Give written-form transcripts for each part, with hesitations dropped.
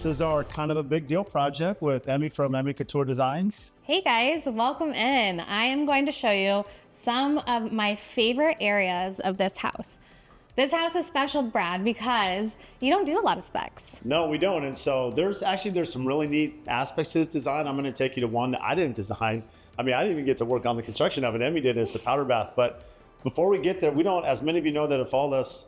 This is our kind of a big deal project with Emmy from Emmy Couture Designs. Hey guys, welcome in. I am going to show you some of my favorite areas of this house. This house is special, Brad, because you don't do a lot of specs. No, we don't. And so there's some really neat aspects to this design. I'm going to take you to one that I didn't design. I mean, I didn't even get to work on the construction of it. Emmy did. It's the powder bath. But before we get there, we don't, as many of you know that have followed us,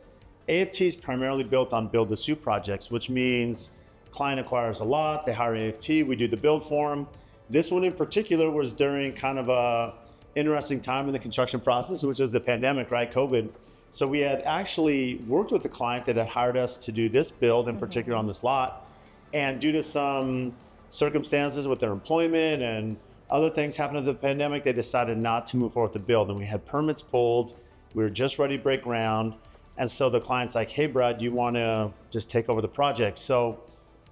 AFT is primarily built on build-to-suit projects, which means client acquires a lot, they hire AFT, we do the build for them. This one in particular was during kind of a interesting time in the construction process, which was the pandemic, right? COVID. So we had actually worked with the client that had hired us to do this build in particular on this lot. And due to some circumstances with their employment and other things happening with the pandemic, they decided not to move forward with the build. And we had permits pulled, we were just ready to break ground. And so the client's like, hey, Brad, you want to just take over the project? So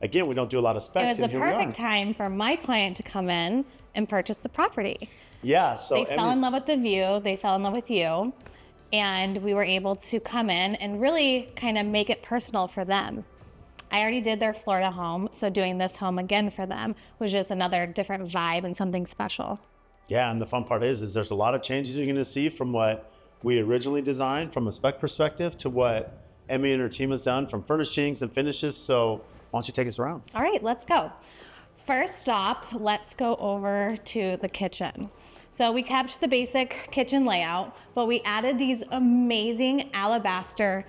again, we don't do a lot of specs. It was the perfect time for my client to come in and purchase the property. Yeah, so they fell in love with the view, they fell in love with you, and we were able to come in and really kind of make it personal for them. I already did their Florida home, so doing this home again for them was just another different vibe and something special. Yeah, and the fun part is there's a lot of changes you're going to see from what we originally designed from a spec perspective to what Emmy and her team has done from furnishings and finishes. So why don't you take us around? All right, let's go. First stop, let's go over to the kitchen. So we kept the basic kitchen layout, but we added these amazing alabaster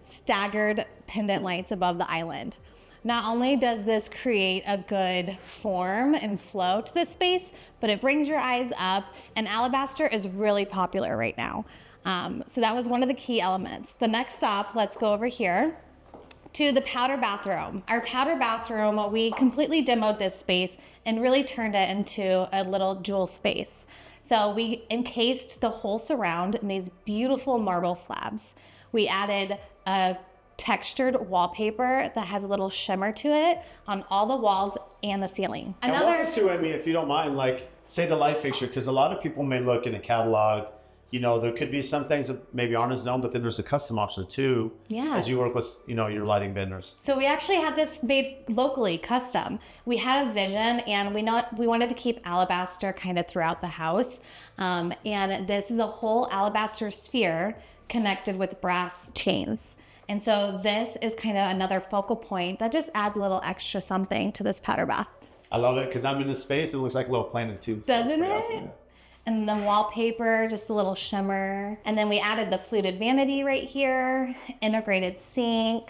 staggered pendant lights above the island. Not only does this create a good form and flow to this space, but it brings your eyes up, and alabaster is really popular right now. So that was one of the key elements. The next stop, let's go over here to the powder bathroom. Our powder bathroom, we completely demoed this space and really turned it into a little jewel space. So we encased the whole surround in these beautiful marble slabs. We added a textured wallpaper that has a little shimmer to it on all the walls and the ceiling. And walk us through, Emmy, if you don't mind, like say the light fixture, because a lot of people may look in a catalog. You know, there could be some things that maybe aren't as known, but then there's a custom option too, as you work with, you know, your lighting vendors. So we actually had this made locally, custom. We had a vision, and we wanted to keep alabaster kind of throughout the house. And this is a whole alabaster sphere connected with brass chains. And so this is kind of another focal point that just adds a little extra something to this powder bath. I love it because I'm in this space. It looks like a little planet too. So doesn't it? Awesome. And the wallpaper, just a little shimmer. And then we added the fluted vanity right here, integrated sink,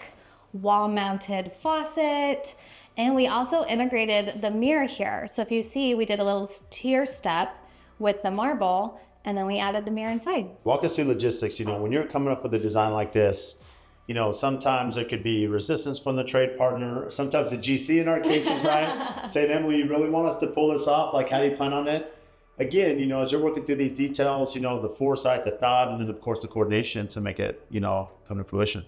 wall-mounted faucet, and we also integrated the mirror here. So if you see, we did a little tier step with the marble, and then we added the mirror inside. Walk us through logistics. You know, when you're coming up with a design like this, you know, sometimes there could be resistance from the trade partner. Sometimes the GC in our cases, right? Saying, Emily, you really want us to pull this off? Like, how do you plan on it? Again, you know, as you're working through these details, you know, the foresight, the thought, and then of course the coordination to make it, you know, come to fruition.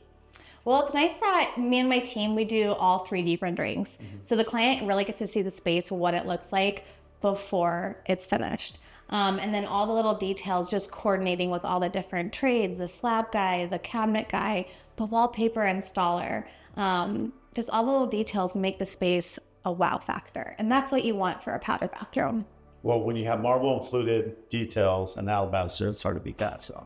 Well, it's nice that me and my team, we do all 3D renderings. So the client really gets to see the space, what it looks like before it's finished. And then all the little details, just coordinating with all the different trades, the slab guy, the cabinet guy, the wallpaper installer, just all the little details make the space a wow factor. And that's what you want for a powder bathroom. Well, when you have marble and fluted details and alabaster, it's hard to beat that, so.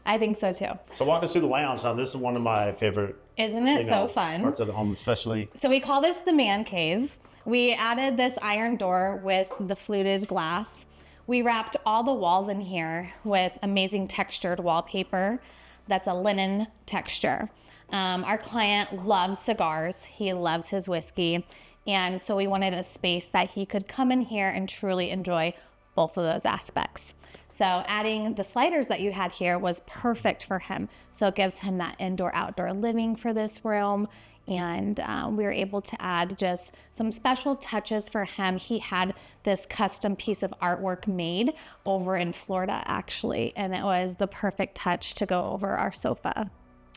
I think so too. So walk us through the lounge. Now, this is one of my favorite, isn't it so fun? Parts of the home, especially. So we call this the man cave. We added this iron door with the fluted glass. We wrapped all the walls in here with amazing textured wallpaper. That's a linen texture. Our client loves cigars. He loves his whiskey. And so we wanted a space that he could come in here and truly enjoy both of those aspects. So adding the sliders that you had here was perfect for him. So it gives him that indoor-outdoor living for this room. And we were able to add just some special touches for him. He had this custom piece of artwork made over in Florida, actually. And it was the perfect touch to go over our sofa.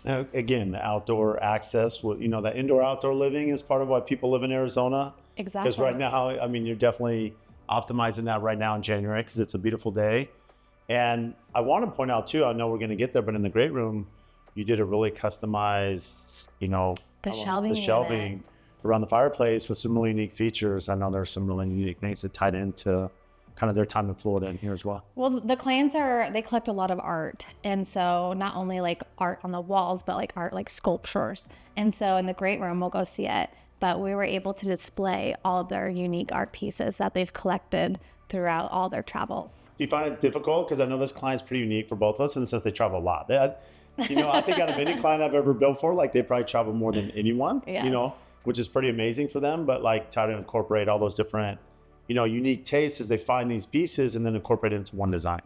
Again, the outdoor access, you know, that indoor-outdoor living is part of why people live in Arizona. Exactly. Because right now, I mean, you're definitely optimizing that right now in January because it's a beautiful day. And I want to point out too, I know we're going to get there, but in the great room, you did a really customized, you know, the shelving around the fireplace with some really unique features. I know there's some really unique things that tied into kind of their time in Florida in here as well. Well, the clients they collect a lot of art. And so not only like art on the walls, but like art like sculptures. And so in the great room, we'll go see it. But we were able to display all of their unique art pieces that they've collected throughout all their travels. Do you find it difficult? Because I know this client's pretty unique for both of us in the sense they travel a lot. I think out of any client I've ever built for, like they probably travel more than anyone, Yes. Which is pretty amazing for them. But like try to incorporate all those different, unique tastes as they find these pieces and then incorporate it into one design.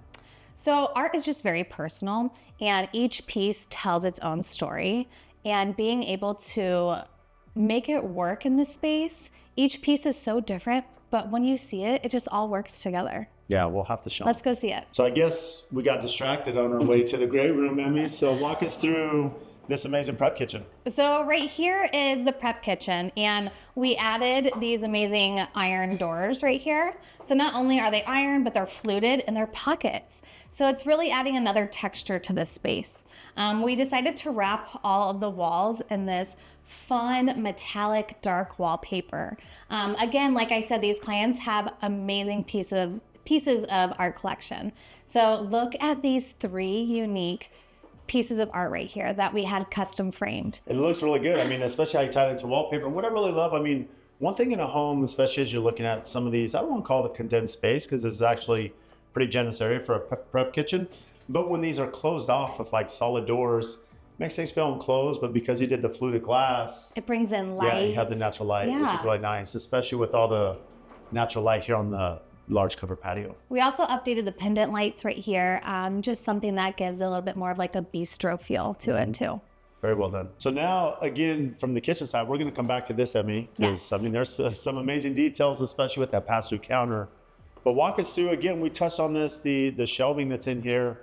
So art is just very personal, and each piece tells its own story. And being able to make it work in this space, each piece is so different, but when you see it, it just all works together. Yeah, we'll have to show Let's them. go see it. So I guess we got distracted on our way to the great room, Emmy. So walk us through this amazing prep kitchen. So right here is the prep kitchen, and we added these amazing iron doors right here. So not only are they iron, but they're fluted and they're pockets. So it's really adding another texture to this space. We decided to wrap all of the walls in this fun metallic dark wallpaper. Again, like I said, these clients have amazing pieces of art collection. So look at these 3 unique pieces of art right here that we had custom framed. It looks really good. I mean, especially how you tie it into wallpaper. And what I really love, one thing in a home, especially as you're looking at some of these, I don't want to call it a condensed space because it's actually a pretty generous area for a prep kitchen. But when these are closed off with like solid doors, makes things feel enclosed. But because you did the fluted glass, It brings in light. yeah, you have the natural light, which is really nice, especially with all the natural light here on the large cover patio. We also updated the pendant lights right here, just something that gives a little bit more of like a bistro feel to it too. Very well done. So now, again, from the kitchen side, we're going to come back to this, Emmy, because Yes. there's some amazing details, especially with that pass-through counter. But walk us through, again, we touched on this, the shelving that's in here.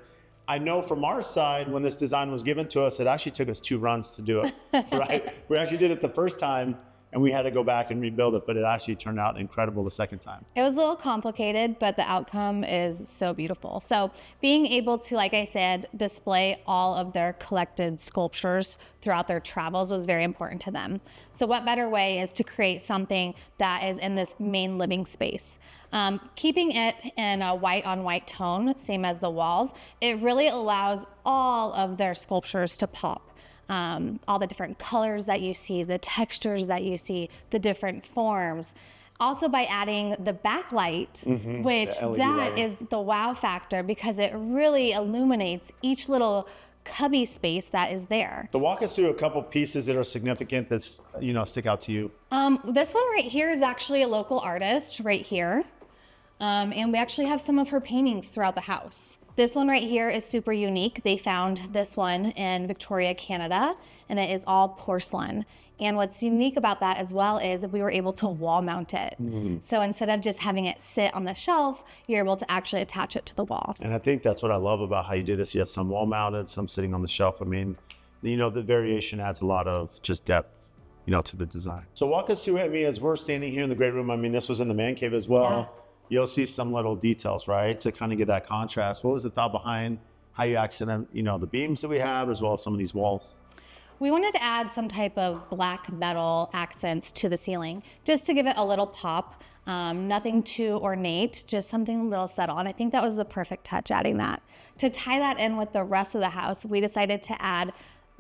I know from our side, when this design was given to us, it actually took us 2 runs to do it, right? We actually did it the first time, and we had to go back and rebuild it, but it actually turned out incredible the second time. It was a little complicated, but the outcome is so beautiful. So being able to, like I said, display all of their collected sculptures throughout their travels was very important to them. So what better way is to create something that is in this main living space? Keeping it in a white on white tone, same as the walls, it really allows all of their sculptures to pop. All the different colors that you see, the textures that you see, the different forms. Also by adding the backlight, which The LED that lighting. is the wow factor because it really illuminates each little cubby space that is there. So walk us through a couple pieces that are significant that stick out to you. This one right here is actually a local artist right here. And we actually have some of her paintings throughout the house. This one right here is super unique. They found this one in Victoria, Canada, and it is all porcelain. And what's unique about that as well is we were able to wall mount it. So instead of just having it sit on the shelf, you're able to actually attach it to the wall. And I think that's what I love about how you did this. You have some wall mounted, some sitting on the shelf. The variation adds a lot of just depth, to the design. So walk us through it, Emmy, as we're standing here in the great room. This was in the man cave as well. Yeah. You'll see some little details, right, to kind of get that contrast. What was the thought behind how you accent, the beams that we have, as well as some of these walls? We wanted to add some type of black metal accents to the ceiling, just to give it a little pop. Nothing too ornate, just something a little subtle. And I think that was the perfect touch, adding that. To tie that in with the rest of the house, we decided to add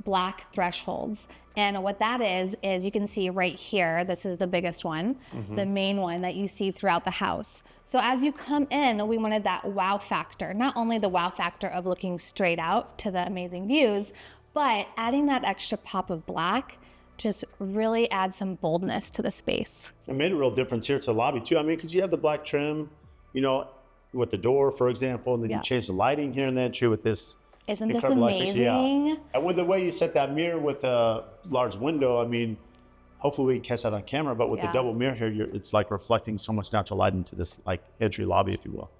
black thresholds. And what that is you can see right here, this is the biggest one, the main one that you see throughout the house. So as you come in, we wanted that wow factor, not only the wow factor of looking straight out to the amazing views, but adding that extra pop of black just really adds some boldness to the space. It made a real difference here to the lobby too. Because you have the black trim, with the door, for example, and then you change the lighting here in the entry with this. Isn't this incredible light fixture. amazing? Yeah. And with the way you set that mirror with a large window, hopefully we can catch that on camera, but with the double mirror here, it's like reflecting so much natural light into this like entry lobby, if you will.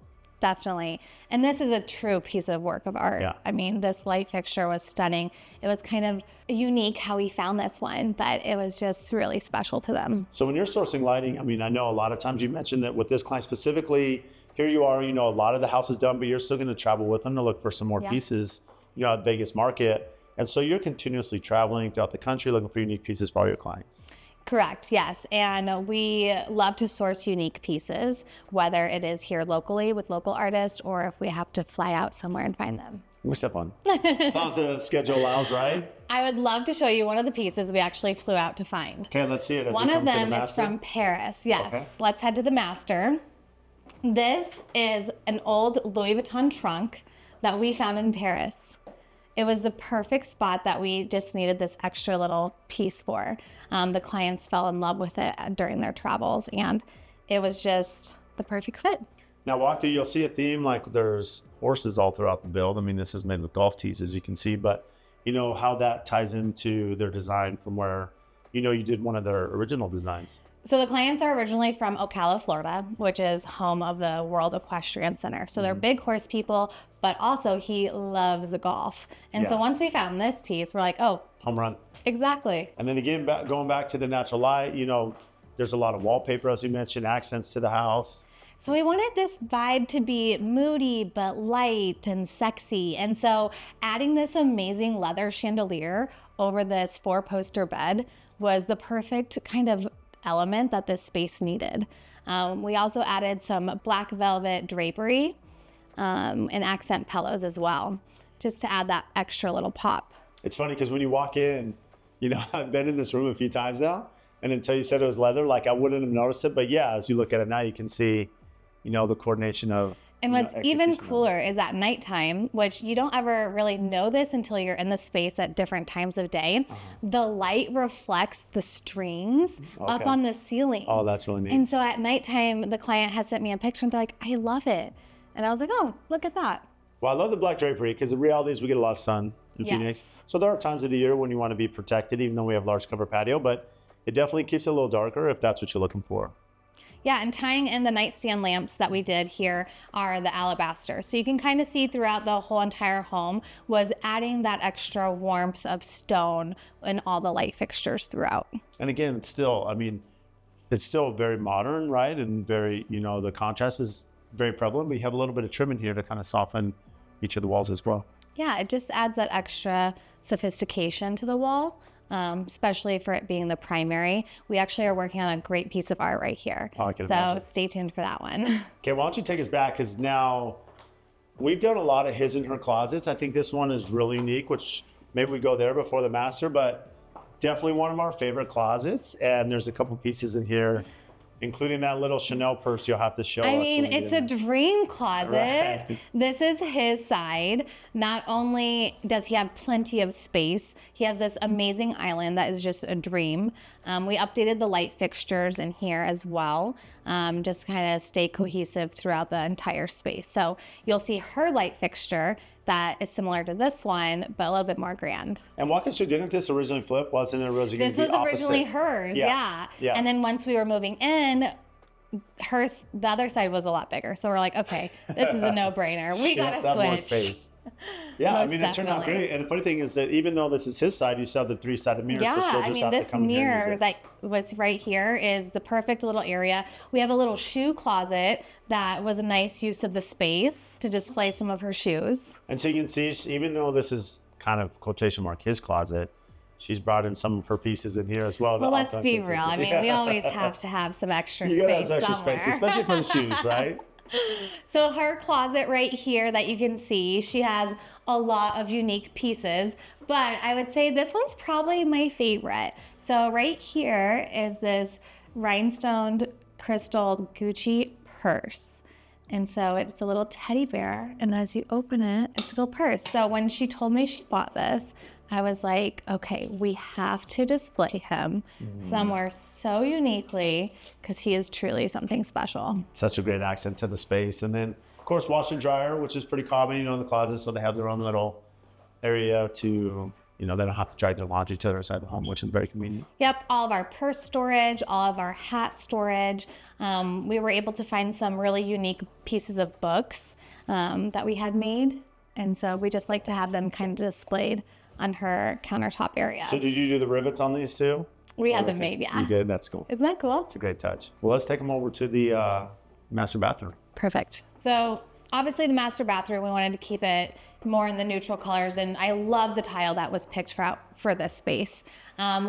Definitely. And this is a true piece of work of art. Yeah. This light fixture was stunning. It was kind of unique how we found this one, but it was just really special to them. So when you're sourcing lighting, I know a lot of times you mentioned that with this client specifically, here you are, a lot of the house is done, but you're still going to travel with them to look for some more pieces, at the Vegas market. And so you're continuously traveling throughout the country looking for unique pieces for all your clients. Correct, yes. And we love to source unique pieces, whether it is here locally with local artists or if we have to fly out somewhere and find them. What's that fun? As long as the schedule allows, right? I would love to show you one of the pieces we actually flew out to find. Okay, let's see it. As One we of come to the them is master. from Paris. Yes. Okay. Let's head to the master. This is an old Louis Vuitton trunk that we found in Paris. It was the perfect spot that we just needed this extra little piece for. The clients fell in love with it during their travels, and it was just the perfect fit. Now walk through, you'll see a theme like there's horses all throughout the build. I mean, this is made with golf tees, as you can see, but you know how that ties into their design from where, you know, you did one of their original designs. So the clients are originally from Ocala, Florida, which is home of the World Equestrian Center. So they're big horse people, but also he loves golf. And so Yeah. once we found this piece, we're like, oh, Home run. exactly. And then again, going back to the natural light, you know, there's a lot of wallpaper, as you mentioned, accents to the house. So we wanted this vibe to be moody, but light and sexy. And so adding this amazing leather chandelier over this 4-poster bed was the perfect kind of element that this space needed. We also added some black velvet drapery and accent pillows as well, just to add that extra little pop. It's funny because when you walk in, you know, I've been in this room a few times now, and until you said it was leather, like I wouldn't have noticed it. But yeah, as you look at it now, you can see, you know, the coordination of. And you know, what's even execution of it. cooler is at nighttime, which you don't ever really know this until you're in the space at different times of day. The light reflects the strings up Okay. on the ceiling. Oh, that's really neat. And so at nighttime, the client had sent me a picture and they're like, I love it. And I was like, oh, look at that. Well, I love the black drapery because the reality is we get a lot of sun in Yes. Phoenix. So there are times of the year when you want to be protected, even though we have large cover patio, but it definitely keeps it a little darker if that's what you're looking for. Yeah, and tying in the nightstand lamps that we did here are the alabaster. So you can kind of see throughout the whole entire home was adding that extra warmth of stone in all the light fixtures throughout. And again, it's still, I mean, it's still very modern, right? And very, you know, the contrast is very prevalent, but you have a little bit of trim in here to kind of soften each of the walls as well. Yeah, it just adds that extra sophistication to the wall, especially for it being the primary. We actually are working on a great piece of art right here. Oh, I can so imagine. stay tuned for that one. Okay, why don't you take us back? Because now we've done a lot of his and her closets. I think this one is really unique, which maybe we go there before the master, but definitely one of our favorite closets. And there's a couple pieces in here, including that little Chanel purse you'll have to show us. I when mean, we get it's a in there. dream closet. Right. This is his side. Not only does he have plenty of space, he has this amazing island that is just a dream. We updated the light fixtures in here as well, just kind of stay cohesive throughout the entire space. So you'll see her light fixture that is similar to this one, but a little bit more grand. And walk us through, didn't this originally flip? Wasn't it originally going This to was be opposite? originally hers, yeah. Yeah. And then once we were moving in, hers, the other side was a lot bigger. So we're like, okay, this is a no-brainer. We She has gotta to have more switch. space. Yeah, I Most mean, it turned out definitely. great. And the funny thing is that even though this is his side, you still have the 3-sided mirror. Yeah, so she'll I just mean, have to this come in here and use mirror it. that was right here is the perfect little area. We have a little shoe closet that was a nice use of the space to display some of her shoes. And so you can see, even though this is kind of quotation mark his closet, she's brought in some of her pieces in here as well. Well, to let's be authenticity. real. I mean, we always have to have some extra You gotta have space extra somewhere. space, especially for the shoes, right? So her closet right here that you can see, she has a lot of unique pieces, but I would say this one's probably my favorite. So right here is this rhinestoned crystal Gucci purse. And so it's a little teddy bear, and as you open it, it's a little purse. So when she told me she bought this, I was like, okay, we have to display him somewhere so uniquely because he is truly something special. Such a great accent to the space. And then, of course, washer and dryer, which is pretty common, you know, in the closet. So they have their own little area to, you know, they don't have to drag their laundry to the other side of the home, which is very convenient. Yep, all of our purse storage, all of our hat storage. We were able to find some really unique pieces of books that we had made. And so we just like to have them kind of displayed on her countertop area. So did you do the rivets on these too? We had Or- them made, yeah. You did? That's cool. Isn't that cool? It's a great touch. Well, let's take them over to the master bathroom. Perfect. So Obviously the master bathroom, we wanted to keep it more in the neutral colors, and I love the tile that was picked for this space.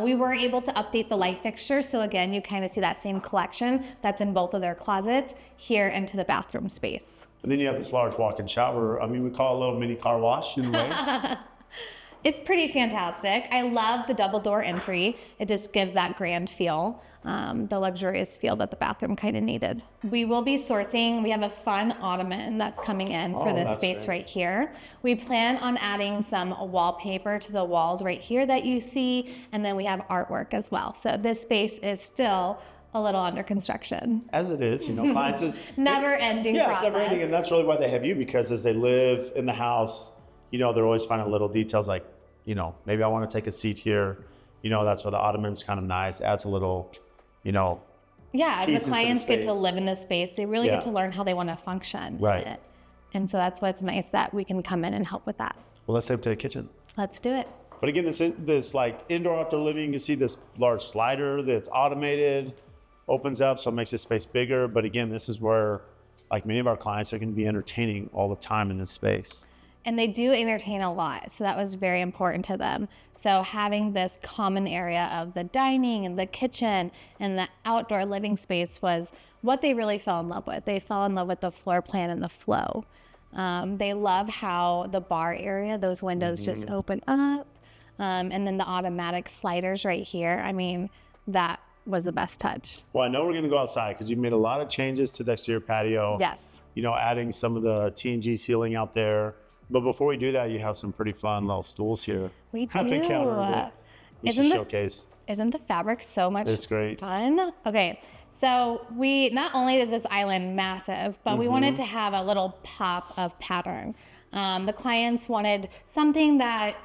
We were able to update the light fixtures, so again, you kind of see that same collection that's in both of their closets here into the bathroom space. And then you have this large walk-in shower. I mean, we call it a little mini car wash in a way. It's pretty fantastic. I love the double door entry. It just gives that grand feel, the luxurious feel that the bathroom kind of needed. We will be sourcing, we have a fun ottoman that's coming in for this space right here. We plan on adding some wallpaper to the walls right here that you see, and then we have artwork as well. So this space is still a little under construction. As it is, you know, clients is never ending process. process. It's never ending, and that's really why they have you, because as they live in the house, you know, they're always finding little details like, you know, maybe I want to take a seat here. You know, that's where the ottoman's kind of nice, adds a little, you know. Yeah, as the clients get to live in this space, they really get to learn how they want to function in it. And so that's why it's nice that we can come in and help with that. Well, let's head to the kitchen. Let's do it. But again, this like indoor outdoor living, you can see this large slider that's automated, opens up, so it makes the space bigger. But again, this is where like many of our clients are going to be entertaining all the time in this space. And they do entertain a lot, so that was very important to them. So having this common area of the dining and the kitchen and the outdoor living space was what they really fell in love with. They fell in love with the floor plan and the flow. They love how the bar area, those windows just open up, and then the automatic sliders right here. I mean, that was the best touch. Well, I know we're going to go outside because you've made a lot of changes to the exterior patio. Yes. You know, adding some of the T&G ceiling out there. But before we do that, you have some pretty fun little stools here. We At the counter. We should showcase. Isn't the fabric so much It's great. fun? Okay, so we, not only is this island massive, but we wanted to have a little pop of pattern. The clients wanted something that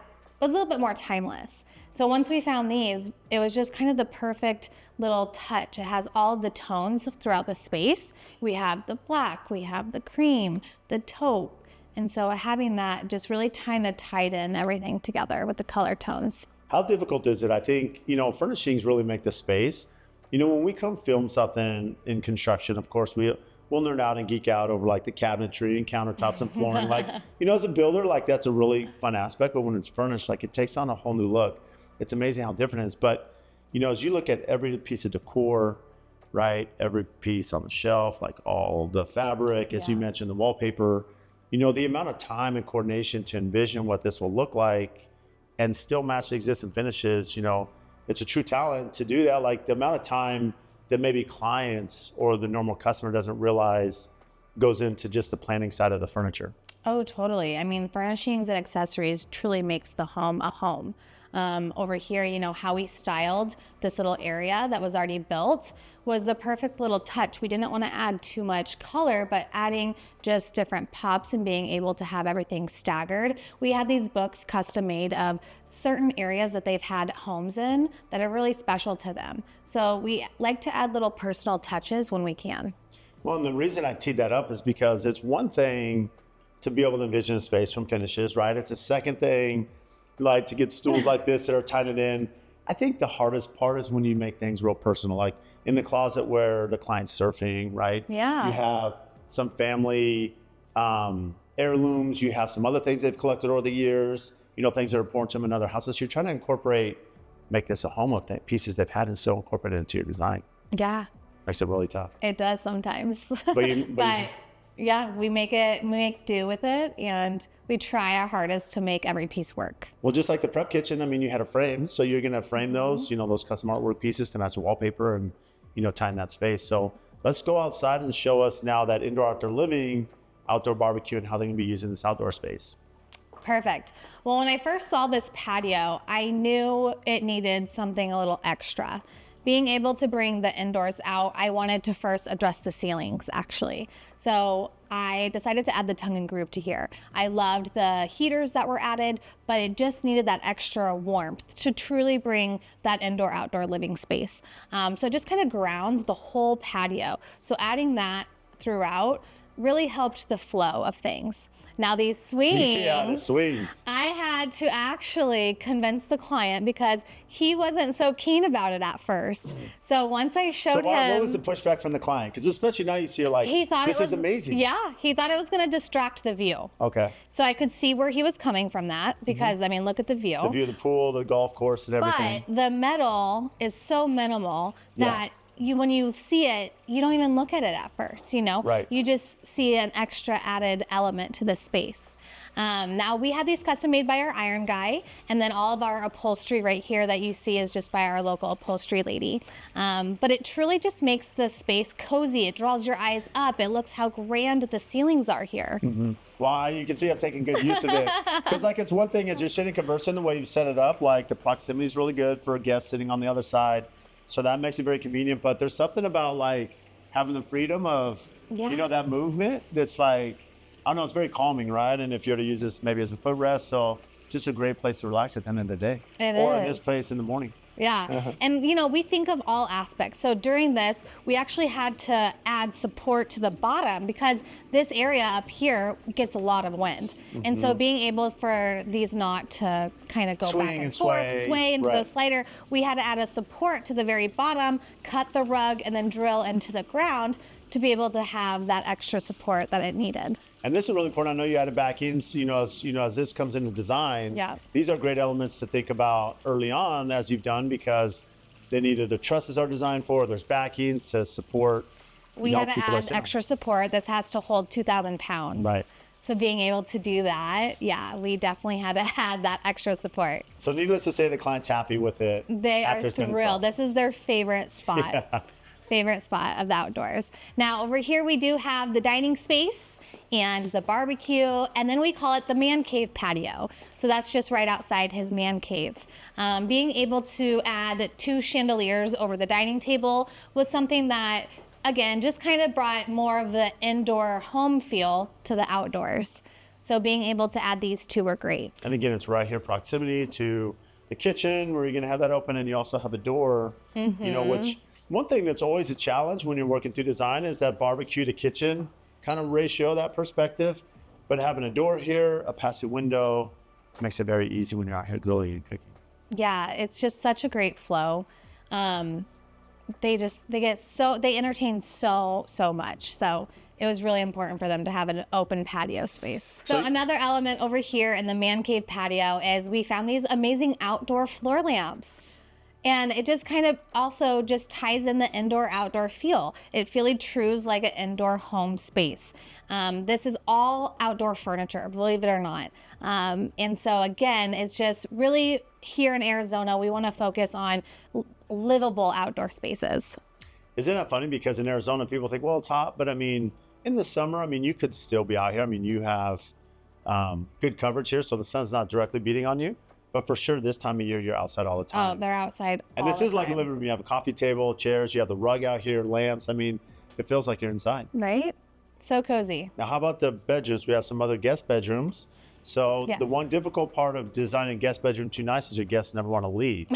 was a little bit more timeless. So once we found these, it was just kind of the perfect little touch. It has all the tones throughout the space. We have the black, we have the cream, the taupe. And so having that just really kind of tied in everything together with the color tones. How difficult is it? I think, you know, furnishings really make the space. You know, when we come film something in construction, of course, we'll nerd out and geek out over like the cabinetry and countertops and flooring. Like, you know, as a builder, like that's a really fun aspect. But when it's furnished, like it takes on a whole new look. It's amazing how different it is. But, you know, as you look at every piece of decor, right, every piece on the shelf, like all the fabric, as you mentioned, the wallpaper, you know, the amount of time and coordination to envision what this will look like and still match the existing finishes, you know, it's a true talent to do that. Like the amount of time that maybe clients or the normal customer doesn't realize goes into just the planning side of the furniture. Oh, totally. I mean, furnishings and accessories truly makes the home a home. Over here, you know, how we styled this little area that was already built was the perfect little touch. We didn't want to add too much color, but adding just different pops and being able to have everything staggered. We had these books custom made of certain areas that they've had homes in that are really special to them. So we like to add little personal touches when we can. Well, and the reason I teed that up is because it's one thing to be able to envision a space from finishes, right? It's a second thing, like to get stools like this that are tied in. I think the hardest part is when you make things real personal, like in the closet where the client's surfing, right? Yeah. You have some family heirlooms, you have some other things they've collected over the years, you know, things that are important to them in other houses. So you're trying to incorporate, make this a home of pieces they've had and so incorporate it into your design. Yeah. Makes it really tough. It does sometimes. But yeah, we make do with it, and we try our hardest to make every piece work. Well, just like the prep kitchen, I mean, you had a frame, so you're gonna frame those, you know, those custom artwork pieces to match the wallpaper and, you know, tie in that space. So let's go outside and show us now that indoor outdoor living, outdoor barbecue, and how they're gonna be using this outdoor space. Perfect. Well, when I first saw this patio, I knew it needed something a little extra. Being able to bring the indoors out, I wanted to first address the ceilings, actually. So I decided to add the tongue and groove to here. I loved the heaters that were added, but it just needed that extra warmth to truly bring that indoor outdoor living space. So it just kind of grounds the whole patio. So adding that throughout really helped the flow of things. Now these swings, Yeah, the swings. I had to actually convince the client because he wasn't so keen about it at first. So once I showed him, what was the pushback from the client? Because especially now you see you're like, he thought this it was is amazing. Yeah, he thought it was going to distract the view. Okay. So I could see where he was coming from that because I mean, look at the view. The view of the pool, the golf course, and everything. But the metal is so minimal that when you see it, you don't even look at it at first, you know? Right. You just see an extra added element to the space. Now we have these custom made by our iron guy, and then all of our upholstery right here that you see is just by our local upholstery lady. But it truly just makes the space cozy. It draws your eyes up. It looks how grand the ceilings are here. Well, you can see I'm taking good use of it. Because like it's one thing is you're sitting conversing the way you set it up, like the proximity is really good for a guest sitting on the other side. So that makes it very convenient. But there's something about like having the freedom of, you know, that movement that's like, I don't know, it's very calming, right? And if you were to use this maybe as a footrest, so just a great place to relax at the end of the day. Or in this place in the morning. Yeah, and you know, we think of all aspects. So during this, we actually had to add support to the bottom because this area up here gets a lot of wind. And so being able for these not to kind of go Swing back and sway. forth, sway into the slider, we had to add a support to the very bottom, cut the rug, and then drill into the ground to be able to have that extra support that it needed. And this is really important. I know you added backings, as this comes into design, these are great elements to think about early on as you've done because then either the trusses are designed for, or there's backings to support. We had to add extra support. This has to hold 2,000 pounds. Right. So being able to do that, we definitely had to add that extra support. So needless to say, the client's happy with it. They are thrilled. This is their favorite spot. Favorite spot of the outdoors. Now over here we do have the dining space and the barbecue, and then we call it the man cave patio. So that's just right outside his man cave. Being able to add 2 chandeliers over the dining table was something that, again, just kind of brought more of the indoor home feel to the outdoors. So being able to add these 2 were great. And again, it's right here, proximity to the kitchen where you're gonna have that open, and you also have a door, which one thing that's always a challenge when you're working through design is that barbecue to kitchen kind of ratio, that perspective. But having a door here, a passive window, makes it very easy when you're out here grilling and cooking. Yeah, it's just such a great flow. They entertain so much. So it was really important for them to have an open patio space. So another element over here in the man cave patio is we found these amazing outdoor floor lamps. And it just kind of also just ties in the indoor-outdoor feel. It really trues like an indoor home space. This is all outdoor furniture, believe it or not. And so again, it's just really here in Arizona, we want to focus on livable outdoor spaces. Isn't that funny? Because in Arizona, people think, well, it's hot, but I mean, in the summer, I mean, you could still be out here. I mean, you have good coverage here, so the sun's not directly beating on you. But for sure, this time of year, you're outside all the time. Oh, they're outside and this is like a living room. You have a coffee table, chairs, you have the rug out here, lamps. I mean, it feels like you're inside. Right? So cozy. Now, how about the bedrooms? We have some other guest bedrooms. So the one difficult part of designing a guest bedroom too nice is your guests never want to leave.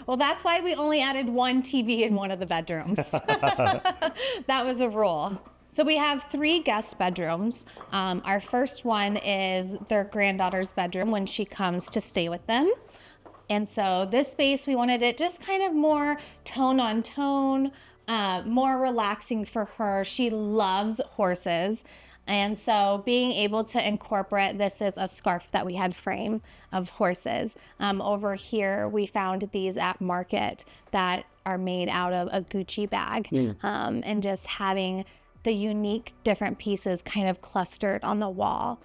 Well, that's why we only added 1 TV in one of the bedrooms. That was a rule. So we have 3 guest bedrooms. Our first one is their granddaughter's bedroom when she comes to stay with them. And so this space, we wanted it just kind of more tone on tone, more relaxing for her. She loves horses. And so being able to incorporate, this is a scarf that we had frame of horses. Over here, we found these at Market that are made out of a Gucci bag. And just having the unique different pieces kind of clustered on the wall.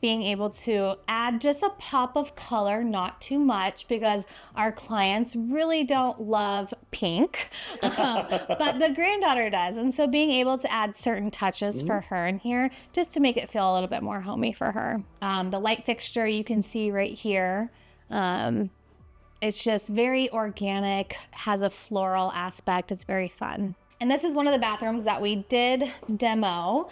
Being able to add just a pop of color, not too much, because our clients really don't love pink, but the granddaughter does. And so being able to add certain touches for her in here, just to make it feel a little bit more homey for her. The light fixture you can see right here. It's just very organic, has a floral aspect. It's very fun. And this is one of the bathrooms that we did demo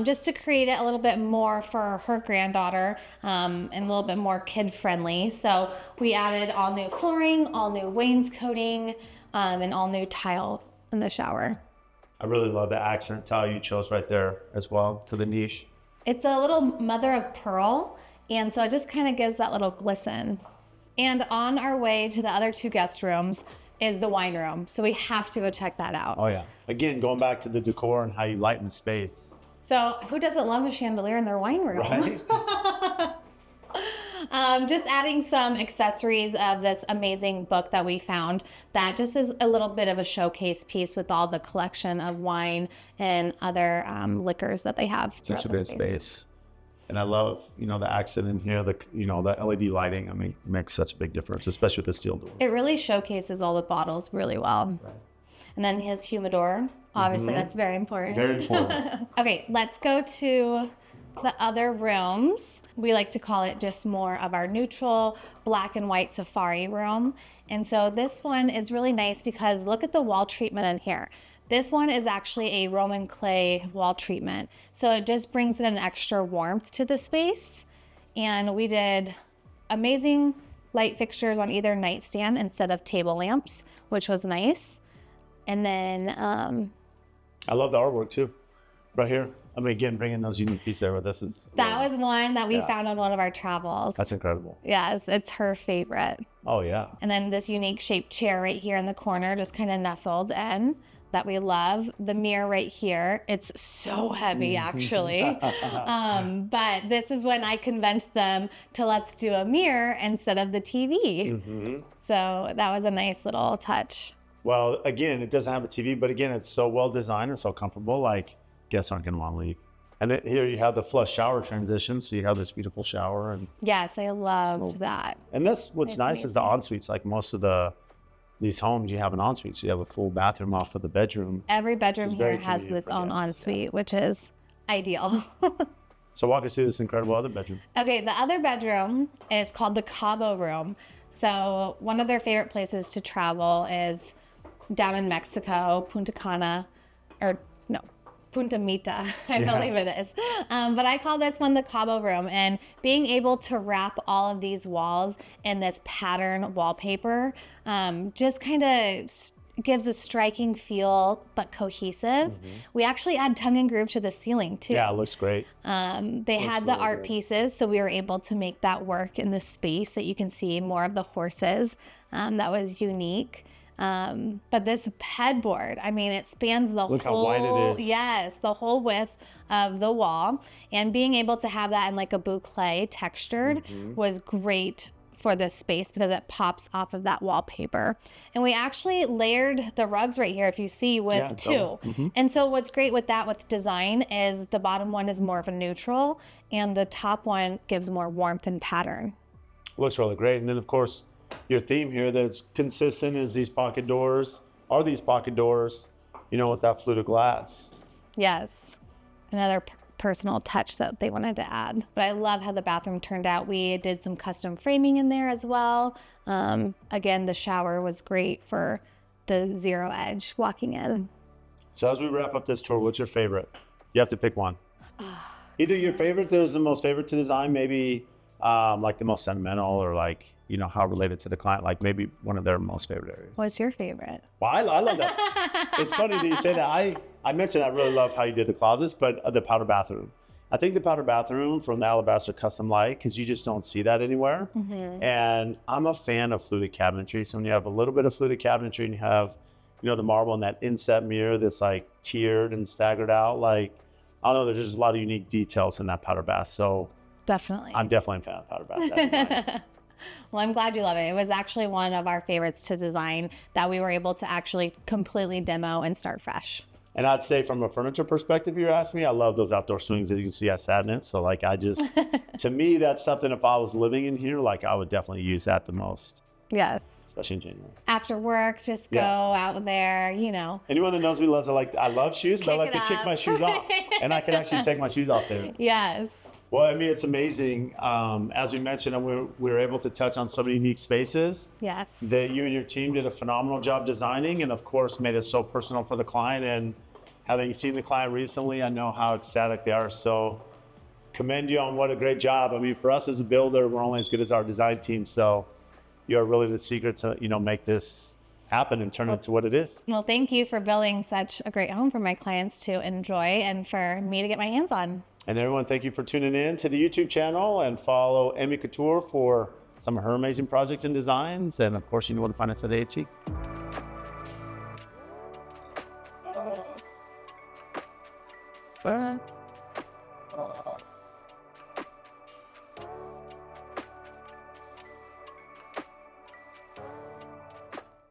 just to create it a little bit more for her granddaughter and a little bit more kid-friendly. So we added all new flooring, all new wainscoting, and all new tile in the shower. I really love the accent tile you chose right there as well for the niche. It's a little mother of pearl, And so it just kind of gives that little glisten. And on our way to the other 2 guest rooms is the wine room. So we have to go check that out. Oh yeah. Again, going back to the decor and how you lighten the space. So who doesn't love a chandelier in their wine room? Right? Just adding some accessories of this amazing book that we found that just is a little bit of a showcase piece with all the collection of wine and other liquors that they have. Such a good space. And I love, the accent in here, the LED lighting, makes such a big difference, especially with the steel door. It really showcases all the bottles really well. Right. And then his humidor, obviously that's very important. Very important. Okay, let's go to the other rooms. We like to call it just more of our neutral black and white safari room. And so this one is really nice because look at the wall treatment in here. This one is actually a Roman clay wall treatment. So it just brings in an extra warmth to the space. And we did amazing light fixtures on either nightstand instead of table lamps, which was nice. And then I love the artwork too, right here. Again, bringing those unique pieces over. That was one that we found on one of our travels. That's incredible. Yeah, it's her favorite. Oh yeah. And then this unique shaped chair right here in the corner, just kind of nestled in, that we love. The mirror right here, it's so heavy actually. But this is when I convinced them to let's do a mirror instead of the TV. So that was a nice little touch. Well, again, it doesn't have a TV, but again, it's so well designed and so comfortable, like guests aren't going to want to leave. And here you have the flush shower transition, so you have this beautiful shower. And yes, I love that. And that's what's nice is the en-suites. Like most of these homes, you have an ensuite, so you have a full bathroom off of the bedroom. Every bedroom here has its own ensuite, which is ideal. So walk us through this incredible other bedroom. Okay, the other bedroom is called the Cabo room. So one of their favorite places to travel is down in Mexico, Punta Mita, I believe it is. But I call this one the Cabo room, and being able to wrap all of these walls in this pattern wallpaper just kind of gives a striking feel, but cohesive. We actually add tongue and groove to the ceiling too. Yeah, it looks great. They had the art pieces, so we were able to make that work in the space that you can see more of the horses. That was unique. But this headboard, it spans the Look how wide it is. Yes, the whole width of the wall. And being able to have that in like a boucle textured was great for this space because it pops off of that wallpaper. And we actually layered the rugs right here, if you see, with 2. And so what's great with that with design is the bottom one is more of a neutral and the top one gives more warmth and pattern. Looks really great. And then of course, your theme here that's consistent is these pocket doors, with that fluted glass. Yes. Another personal touch that they wanted to add. But I love how the bathroom turned out. We did some custom framing in there as well. Again, the shower was great for the zero edge walking in. So as we wrap up this tour, what's your favorite? You have to pick one. Either your favorite that was the most favorite to design, maybe like the most sentimental, or like, how related to the client, like maybe one of their most favorite areas. What's your favorite? Well, I love that. It's funny that you say that. I mentioned I really love how you did the closets, but the powder bathroom. I think the powder bathroom from the Alabaster Custom Light, because you just don't see that anywhere. And I'm a fan of fluted cabinetry. So when you have a little bit of fluted cabinetry and you have, the marble and that inset mirror that's like tiered and staggered out, like, I don't know, there's just a lot of unique details in that powder bath. So definitely. I'm definitely a fan of powder bath. Well, I'm glad you love it. It was actually one of our favorites to design that we were able to actually completely demo and start fresh. And I'd say from a furniture perspective, you asked me, I love those outdoor swings that you can see I sat in it. So like to me, that's something if I was living in here, like I would definitely use that the most. Yes. Especially in January. After work, just go out there, Anyone that knows me loves it. I love shoes, but I like to kick my shoes off. And I can actually take my shoes off there. Yes. Well, it's amazing. As we mentioned, we were able to touch on so many unique spaces. Yes. That you and your team did a phenomenal job designing, and of course made it so personal for the client. And having seen the client recently, I know how ecstatic they are. So commend you on what a great job. For us as a builder, we're only as good as our design team. So you're really the secret to, make this happen and turn it into what it is. Well, thank you for building such a great home for my clients to enjoy and for me to get my hands on. And everyone, thank you for tuning in to the YouTube channel, and follow Emmy Couture for some of her amazing projects and designs. And of course, you know where to find us at AFT.